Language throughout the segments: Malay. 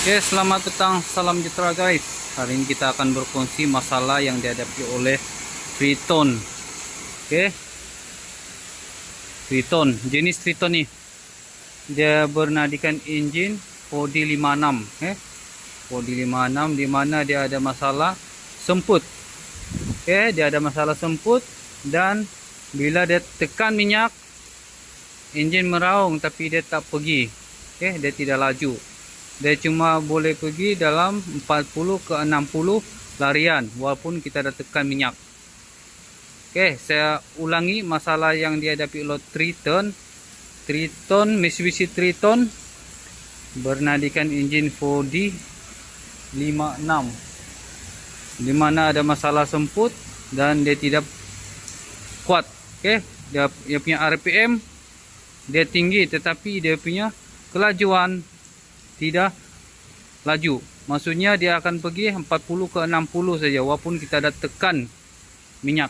Oke, selamat petang, salam sejahtera guys. Hari ini kita akan berkongsi masalah yang dihadapi oleh Triton. Oke, Triton, jenis Triton nih, dia bernadikan engine 4D56. Oke, 4D56 di mana dia ada masalah semput. Oke, dia ada masalah semput dan bila dia tekan minyak, engine meraung tapi dia tak pergi. Oke, dia tidak laju. Dia cuma boleh pergi dalam 40 ke 60 larian walaupun kita dah tekan minyak. Oke, saya ulangi masalah yang dihadapi oleh Triton, Mitsubishi Triton bernadikan engine 4D 56 di mana ada masalah semput dan dia tidak kuat. Oke, dia punya RPM dia tinggi tetapi dia punya kelajuan tidak laju. Maksudnya dia akan pergi 40 ke 60 saja walaupun kita dah tekan minyak.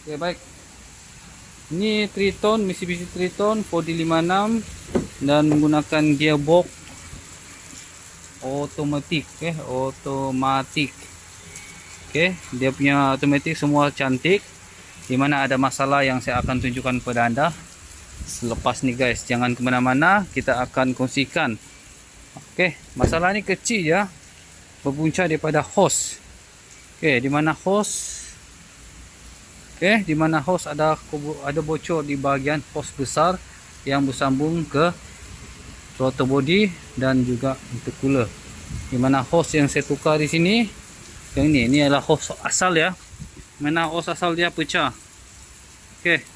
Oke, baik. Ini Triton, Mitsubishi Triton 4D56 dan menggunakan gearbox otomatik. Otomatik. Oke, dia punya otomatik semua cantik. Di mana ada masalah yang saya akan tunjukkan kepada Anda selepas nih guys, jangan kemana-mana, kita akan kongsikan. Oke, masalah ini kecil ya, berpunca daripada hose. Oke, di mana hose? Oke, di mana hose ada bocor di bagian hose besar yang bersambung ke throttle body dan juga intercooler. Di mana hose yang saya tukar di sini, yang ini adalah hose asal ya. Mana hose asal dia pecah. Oke.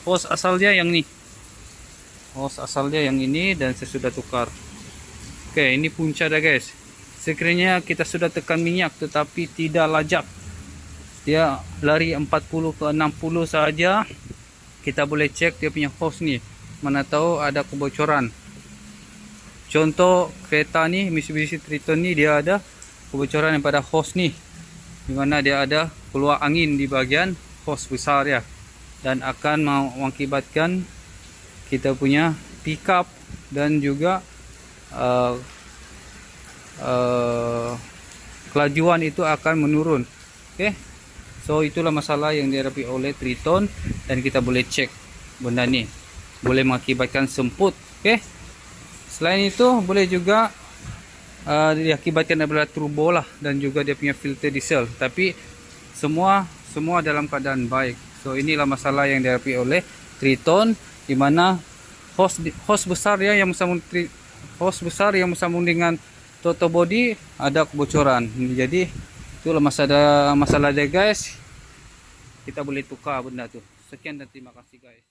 Hose asal dia yang ini. Hose asal dia yang ini dan saya sudah tukar. Oke, ini punca dah guys. Sekiranya kita sudah tekan minyak tetapi tidak lajap, dia lari 40 ke 60 saja, kita boleh cek dia punya hose ni. Mana tahu ada kebocoran. Contoh kereta ni, Mitsubishi Triton ni, dia ada kebocoran pada hose ni. Di mana dia ada keluar angin di bagian hose besar ya. Dan akan mengakibatkan kita punya pickup dan juga kelajuan itu akan menurun. Oke, so itulah masalah yang dihadapi oleh Triton dan kita boleh cek benda ni, boleh mengakibatkan semput. Oke, selain itu boleh juga diakibatkan daripada turbo lah dan juga dia punya filter diesel, tapi semua dalam keadaan baik. So inilah masalah yang dihadapi oleh Triton, di mana hose besar ya yang bersambung dengan throttle body ada kebocoran. Jadi itulah masalah dia guys. Kita boleh tukar benda tu. Sekian dan terima kasih guys.